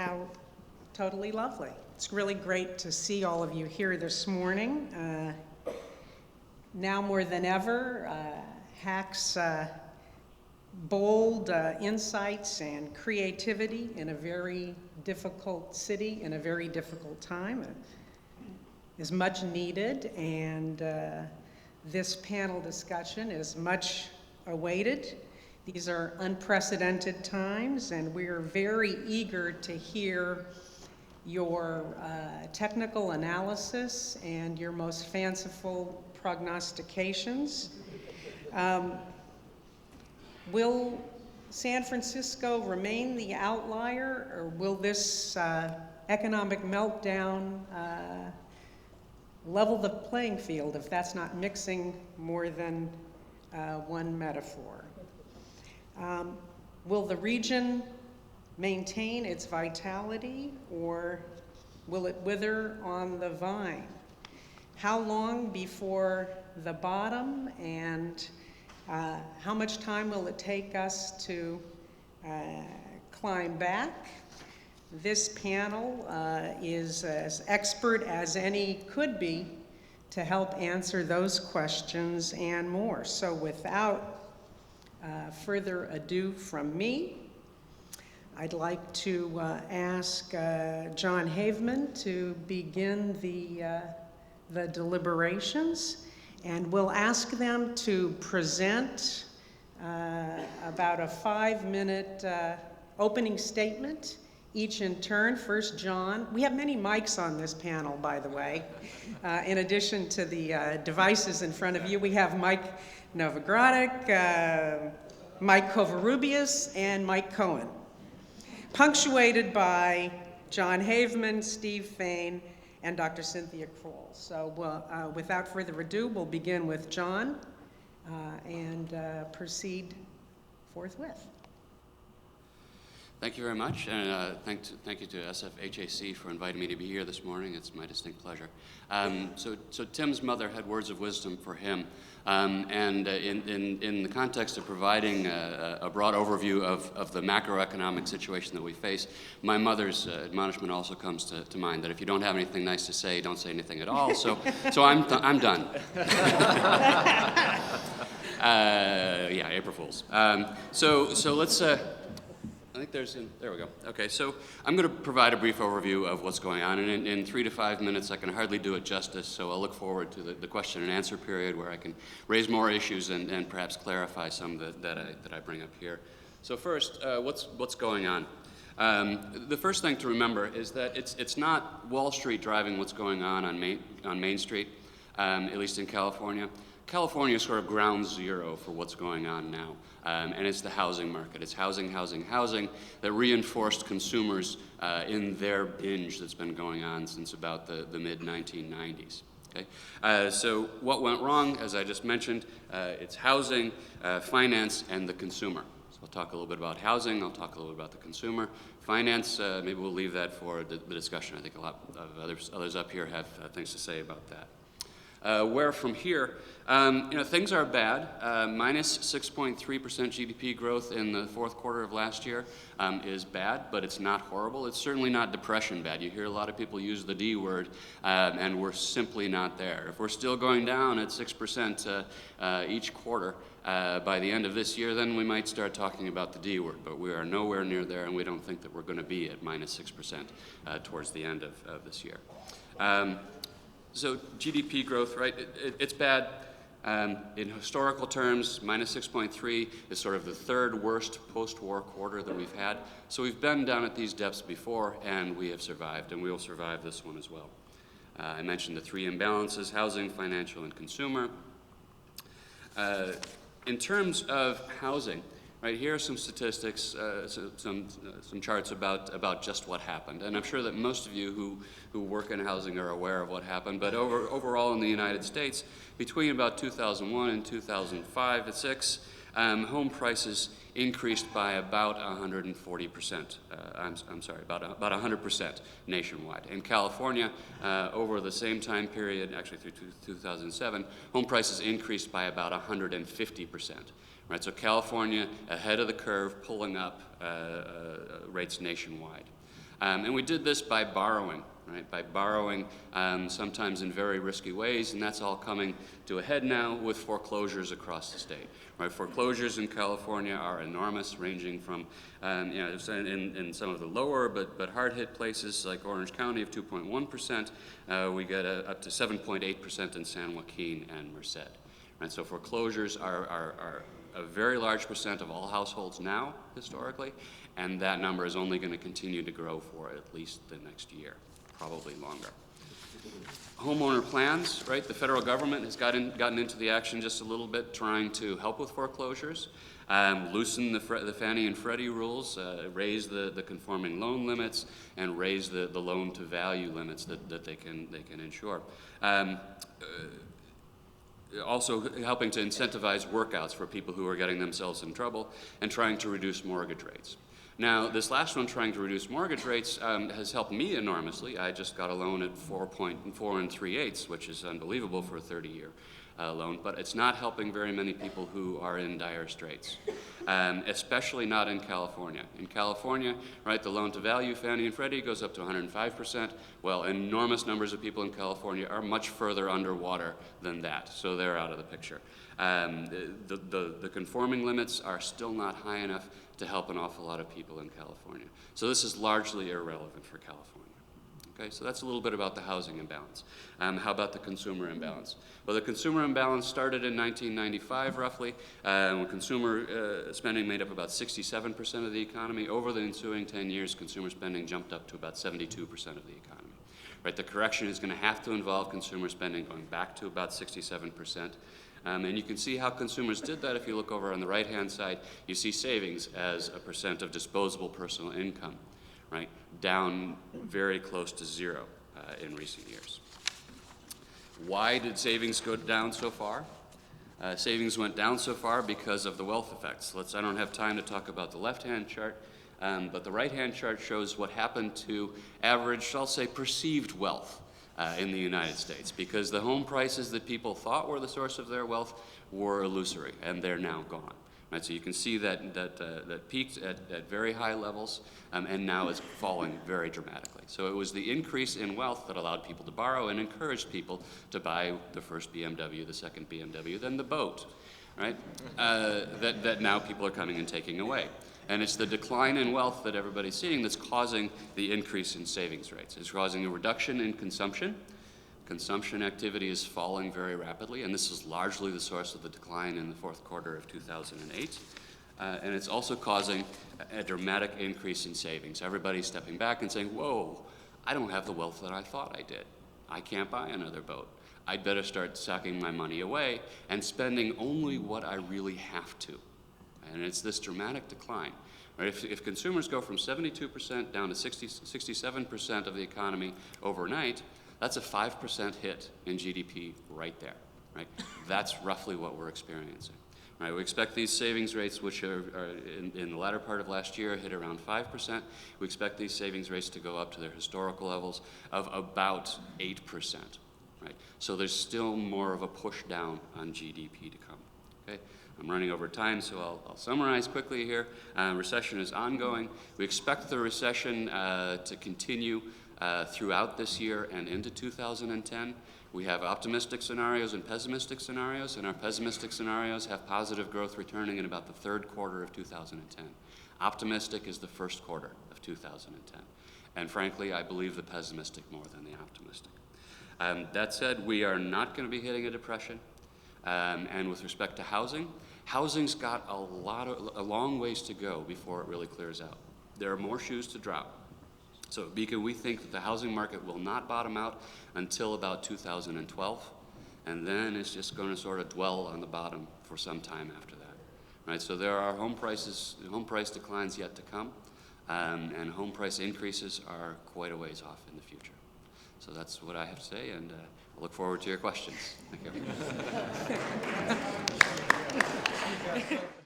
how totally lovely. It's really great to see all of you here this morning. Now more than ever, HAC's bold insights and creativity in a very difficult city, in a very difficult time, is much needed, and this panel discussion is much awaited. These are unprecedented times, and we're very eager to hear your technical analysis and your most fanciful prognostications. Will San Francisco remain the outlier, or will this economic meltdown level the playing field, if that's not mixing more than one metaphor? Will the region maintain its vitality, or will it wither on the vine? How long before the bottom, and how much time will it take us to climb back? This panel is as expert as any could be to help answer those questions and more. So without further ado from me, I'd like to ask John Haveman to begin the deliberations, and we'll ask them to present about a 5-minute opening statement, each in turn. First, John. We have many mics on this panel, by the way. In addition to the devices in front of you, we have Mike Novogradac, Mike Covarrubias, and Mike Cohen, punctuated by John Haveman, Steve Fain, and Dr. Cynthia Kroll. So without further ado, we'll begin with John and proceed forthwith. Thank you very much, and thank you to SFHAC for inviting me to be here this morning. It's my distinct pleasure. So Tim's mother had words of wisdom for him, and in the context of providing a broad overview of the macroeconomic situation that we face, my mother's admonishment also comes to mind, that if you don't have anything nice to say, don't say anything at all. So I'm done. Yeah, April Fools. So let's. I think there we go. Okay, so I'm going to provide a brief overview of what's going on, and in 3 to 5 minutes I can hardly do it justice, so I'll look forward to the question and answer period where I can raise more issues and perhaps clarify some that I bring up here. So first, what's going on? The first thing to remember is that it's not Wall Street driving what's going on Main Street, at least in California. California is sort of ground zero for what's going on now, and it's the housing market. It's housing that reinforced consumers in their binge that's been going on since about the mid-1990s. Okay? So what went wrong, as I just mentioned, it's housing, finance, and the consumer. So I'll talk a little bit about housing, I'll talk a little bit about the consumer. Finance, maybe we'll leave that for the discussion. I think a lot of others up here have things to say about that. Where from here, things are bad. Minus 6.3% GDP growth in the fourth quarter of last year is bad, but it's not horrible. It's certainly not depression bad. You hear a lot of people use the D word, and we're simply not there. If we're still going down at 6% each quarter by the end of this year, then we might start talking about the D word, but we are nowhere near there, and we don't think that we're going to be at minus 6% towards the end of this year. So GDP growth, right, it's bad. In historical terms, minus 6.3 is sort of the third worst post-war quarter that we've had. So we've been down at these depths before, and we have survived, and we will survive this one as well. I mentioned the three imbalances: housing, financial, and consumer. In terms of housing, right, here are some statistics, some charts about just what happened. And I'm sure that most of you who work in housing are aware of what happened, but overall in the United States, between about 2001 and 2005 to 6, home prices increased by about 140%. About 100% nationwide. In California, over the same time period, actually through 2007, home prices increased by about 150%. Right, so California ahead of the curve, pulling up rates nationwide. And we did this by borrowing, right? By borrowing sometimes in very risky ways, and that's all coming to a head now with foreclosures across the state. Right? Foreclosures in California are enormous, ranging from, in some of the lower but hard-hit places like Orange County of 2.1%, we get up to 7.8% in San Joaquin and Merced. Right? So foreclosures are a very large percent of all households now, historically, and that number is only going to continue to grow for at least the next year, probably longer. Homeowner plans, right? The federal government has gotten into the action just a little bit, trying to help with foreclosures, loosen the Fannie and Freddie rules, raise the conforming loan limits, and raise the loan-to-value limits that they can insure. Also helping to incentivize workouts for people who are getting themselves in trouble, and trying to reduce mortgage rates. Now, this last one, trying to reduce mortgage rates, has helped me enormously. I just got a loan at 4.4 3/8, which is unbelievable for a 30-year loan, but it's not helping very many people who are in dire straits, especially not in California. In California, right, the loan-to-value, Fannie and Freddie, goes up to 105%. Well, enormous numbers of people in California are much further underwater than that, so they're out of the picture. The conforming limits are still not high enough to help an awful lot of people in California. So this is largely irrelevant for California. Okay, so that's a little bit about the housing imbalance. How about the consumer imbalance? Well, the consumer imbalance started in 1995, roughly, when consumer spending made up about 67% of the economy. Over the ensuing 10 years, consumer spending jumped up to about 72% of the economy. Right, the correction is going to have to involve consumer spending going back to about 67%. And you can see how consumers did that if you look over on the right-hand side. You see savings as a percent of disposable personal income, right, down very close to zero in recent years. Why did savings go down so far? Savings went down so far because of the wealth effects. I don't have time to talk about the left-hand chart, but the right-hand chart shows what happened to average, I'll say, perceived wealth in the United States, because the home prices that people thought were the source of their wealth were illusory, and they're now gone. Right, so you can see that peaked at very high levels, and now it's falling very dramatically. So it was the increase in wealth that allowed people to borrow and encouraged people to buy the first BMW, the second BMW, then the boat, right? That now people are coming and taking away. And it's the decline in wealth that everybody's seeing that's causing the increase in savings rates. It's causing a reduction in consumption. Consumption activity is falling very rapidly, and this is largely the source of the decline in the fourth quarter of 2008. And it's also causing a dramatic increase in savings. Everybody's stepping back and saying, whoa, I don't have the wealth that I thought I did. I can't buy another boat. I'd better start socking my money away and spending only what I really have to. And it's this dramatic decline. Right? If consumers go from 72% down to 67% of the economy overnight, that's a 5% hit in GDP right there. Right? That's roughly what we're experiencing. Right? We expect these savings rates, which are in the latter part of last year, hit around 5%. We expect these savings rates to go up to their historical levels of about 8%. Right? So there's still more of a push down on GDP to come. Okay? I'm running over time, so I'll summarize quickly here. Recession is ongoing. We expect the recession to continue throughout this year and into 2010. We have optimistic scenarios and pessimistic scenarios, and our pessimistic scenarios have positive growth returning in about the third quarter of 2010. Optimistic is the first quarter of 2010. And frankly, I believe the pessimistic more than the optimistic. That said, we are not going to be hitting a depression. And with respect to housing, housing's got a long ways to go before it really clears out. There are more shoes to drop. So at Beacon, we think that the housing market will not bottom out until about 2012, and then it's just going to sort of dwell on the bottom for some time after that. Right? So there are home price declines yet to come, and home price increases are quite a ways off in the future. So that's what I have to say, and I look forward to your questions. Thank you.